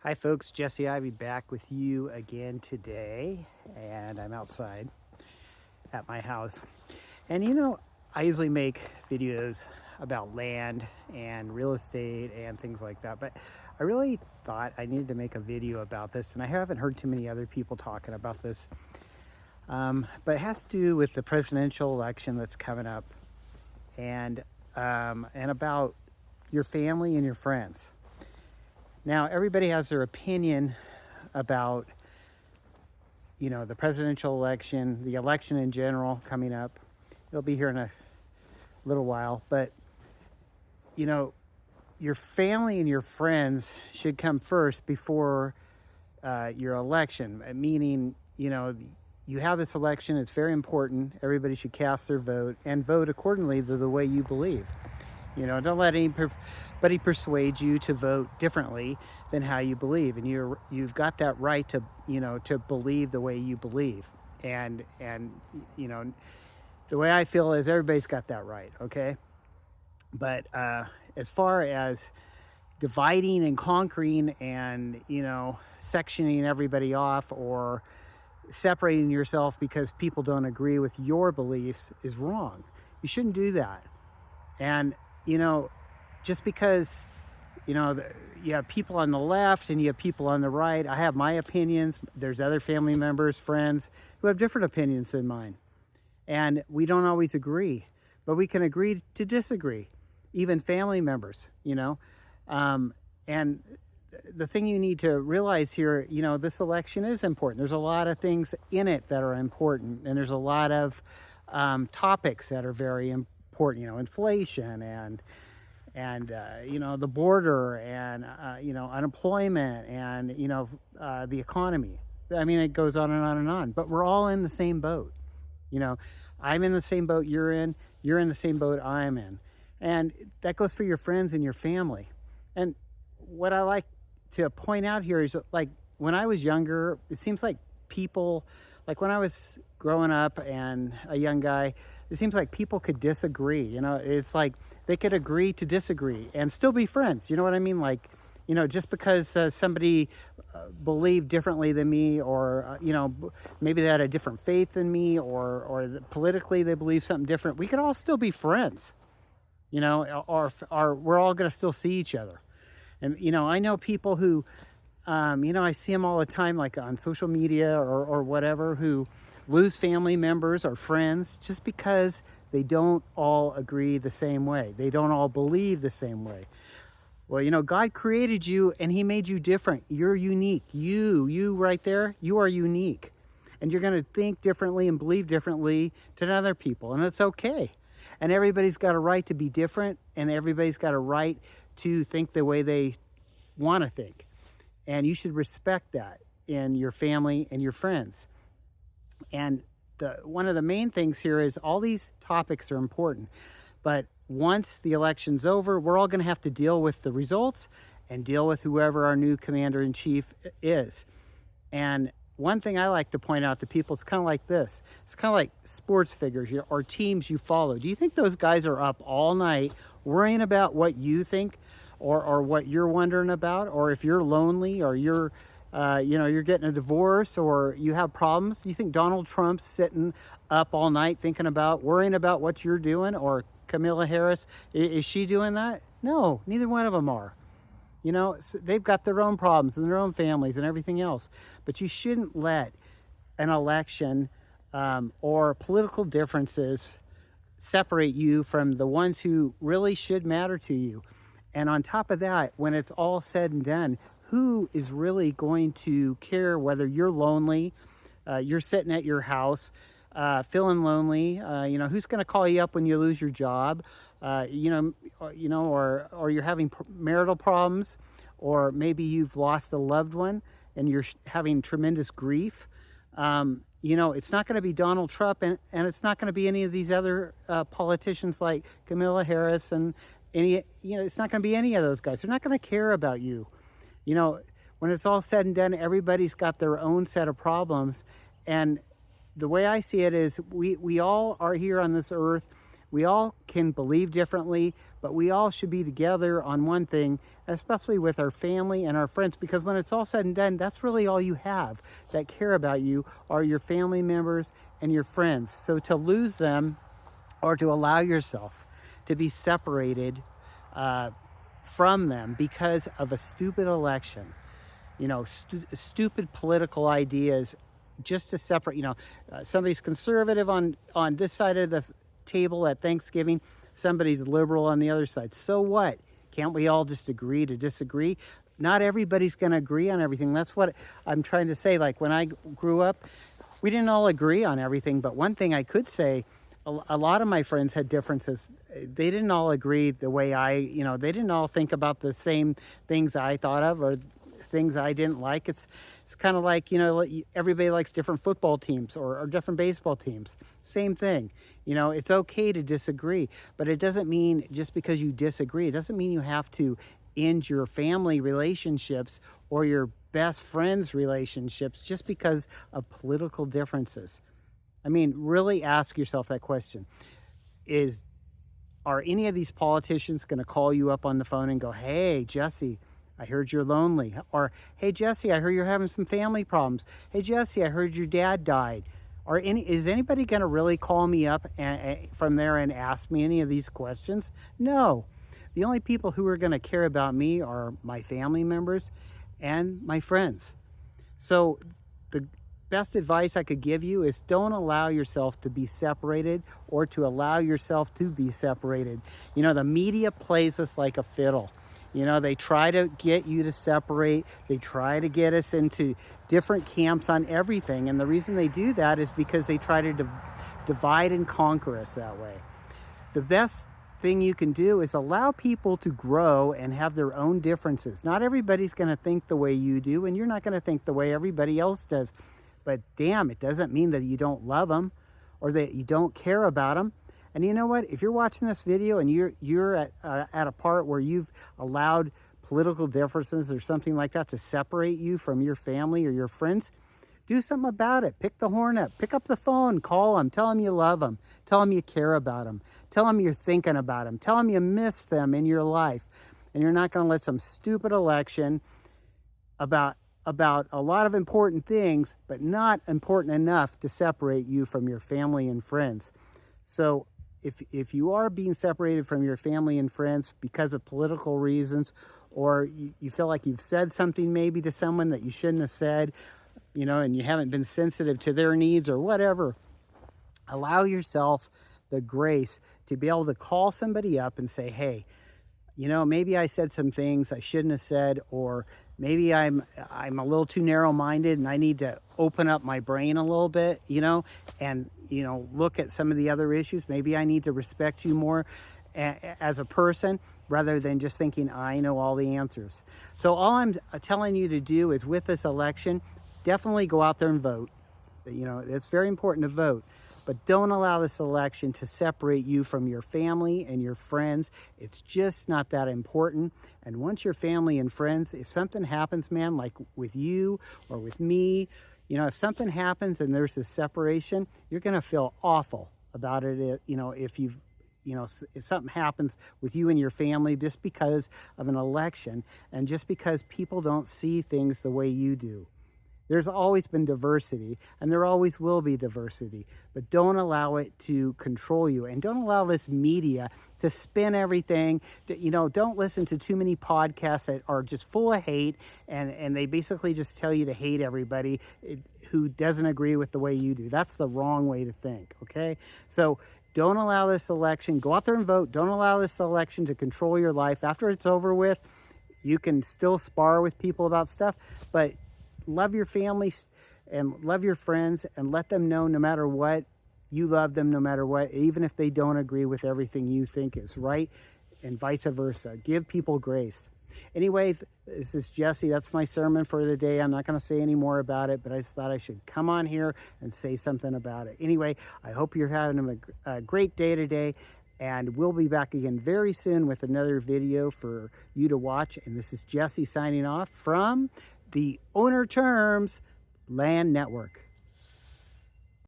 Hi folks, Jesse Ivy back with you again today, and I'm outside at my house. And I usually make videos about land and real estate and things like that, but I really thought I needed to make a video about this, and I haven't heard too many other people talking about this. But it has to do with the presidential election that's coming up, and about your family and your friends. Now, everybody has their opinion about, the presidential election, the election in general coming up. It'll be here in a little while, but, your family and your friends should come first before your election, meaning, you have this election, it's very important. Everybody should cast their vote and vote accordingly to the way you believe. Don't let anybody persuade you to vote differently than how you believe, and you've got that right to to believe the way you believe. And the way I feel is everybody's got that right, okay? But as far as dividing and conquering and sectioning everybody off or separating yourself because people don't agree with your beliefs is wrong. You shouldn't do that. And just because, you have people on the left and you have people on the right, I have my opinions. There's other family members, friends who have different opinions than mine. And we don't always agree, but we can agree to disagree, even family members, And the thing you need to realize here, this election is important. There's a lot of things in it that are important, and there's a lot of topics that are very important, inflation and the border and unemployment and the economy. I mean, it goes on and on and on, but we're all in the same boat. I'm in the same boat you're in the same boat I'm in, and that goes for your friends and your family. And what I like to point out here is, like, when I was younger, it seems like people, like when I was growing up and a young guy, it seems like people could disagree. It's like they could agree to disagree and still be friends. You know what I mean? Like, just because somebody believed differently than me, or maybe they had a different faith than me, or politically they believe something different, we could all still be friends. Or we're all going to still see each other. And I know people who, I see them all the time, like on social media or whatever, who lose family members or friends just because they don't all agree the same way. They don't all believe the same way. Well, God created you and he made you different. You're unique. You right there, you are unique. And you're going to think differently and believe differently than other people. And it's okay. And everybody's got a right to be different, and everybody's got a right to think the way they want to think. And you should respect that in your family and your friends. And one of the main things here is all these topics are important. But once the election's over, we're all going to have to deal with the results and deal with whoever our new commander-in-chief is. And one thing I like to point out to people, it's kind of like this. It's kind of like sports figures or teams you follow. Do you think those guys are up all night worrying about what you think or what you're wondering about? Or if you're lonely, or you're getting a divorce, or you have problems? Do you think Donald Trump's sitting up all night worrying about what you're doing? Or Kamala Harris, is she doing that? No, neither one of them are. They've got their own problems and their own families and everything else. But you shouldn't let an election or political differences separate you from the ones who really should matter to you. And on top of that, when it's all said and done, who is really going to care whether you're lonely, you're sitting at your house, feeling lonely, who's going to call you up when you lose your job, or you're having marital problems, or maybe you've lost a loved one and you're having tremendous grief. It's not going to be Donald Trump, and it's not going to be any of these other politicians like Kamala Harris and it's not going to be any of those guys. They're not going to care about you. When it's all said and done, everybody's got their own set of problems. And the way I see it is we all are here on this earth We all can believe differently, but we all should be together on one thing, especially with our family and our friends, because when it's all said and done, that's really all you have that care about you are your family members and your friends. So to lose them, or to allow yourself to be separated from them because of a stupid election, stupid political ideas, just to separate, somebody's conservative on this side of the table at Thanksgiving, somebody's liberal on the other side. So what? Can't we all just agree to disagree? Not everybody's going to agree on everything. That's what I'm trying to say. Like when I grew up, we didn't all agree on everything, but one thing I could say, a lot of my friends had differences. They didn't all agree the way they didn't all think about the same things I thought of or things I didn't like. It's kind of like, everybody likes different football teams or different baseball teams. Same thing. It's okay to disagree, but it doesn't mean just because you disagree, it doesn't mean you have to end your family relationships or your best friends' relationships just because of political differences. I mean, really ask yourself that question. Are any of these politicians going to call you up on the phone and go, "Hey, Jesse, I heard you're lonely." Or, "Hey, Jesse, I heard you're having some family problems. Hey, Jesse, I heard your dad died." Is anybody going to really call me up from there and ask me any of these questions? No. The only people who are going to care about me are my family members and my friends. So the best advice I could give you is don't allow yourself to be separated or to allow yourself to be separated. The media plays us like a fiddle. They try to get you to separate. They try to get us into different camps on everything. And the reason they do that is because they try to divide and conquer us that way. The best thing you can do is allow people to grow and have their own differences. Not everybody's going to think the way you do, and you're not going to think the way everybody else does. But damn, it doesn't mean that you don't love them or that you don't care about them. And you know what? If you're watching this video and you're at a part where you've allowed political differences or something like that to separate you from your family or your friends, do something about it. Pick the horn up. Pick up the phone. Call them. Tell them you love them. Tell them you care about them. Tell them you're thinking about them. Tell them you miss them in your life. And you're not going to let some stupid election about a lot of important things, but not important enough to separate you from your family and friends. So if you are being separated from your family and friends because of political reasons, or you feel like you've said something maybe to someone that you shouldn't have said, and you haven't been sensitive to their needs or whatever, allow yourself the grace to be able to call somebody up and say, "Hey, maybe I said some things I shouldn't have said, or maybe I'm a little too narrow-minded and I need to open up my brain a little bit, and look at some of the other issues. Maybe I need to respect you more as a person rather than just thinking I know all the answers." So all I'm telling you to do is, with this election, definitely go out there and vote. It's very important to vote. But don't allow this election to separate you from your family and your friends. It's just not that important. And once your family and friends, if something happens, man, like with you or with me, if something happens and there's this separation, you're going to feel awful about it. If something happens with you and your family just because of an election and just because people don't see things the way you do. There's always been diversity, and there always will be diversity, but don't allow it to control you, and don't allow this media to spin everything. Don't listen to too many podcasts that are just full of hate, and they basically just tell you to hate everybody who doesn't agree with the way you do. That's the wrong way to think, okay? So don't allow this election. Go out there and vote. Don't allow this election to control your life. After it's over with, you can still spar with people about stuff, but love your family and love your friends and let them know no matter what, you love them no matter what, even if they don't agree with everything you think is right, and vice versa. Give people grace. Anyway, this is Jesse. That's my sermon for the day. I'm not going to say any more about it, but I just thought I should come on here and say something about it. Anyway, I hope you're having a great day today, and we'll be back again very soon with another video for you to watch. And this is Jesse signing off from the Owner Terms Land Network.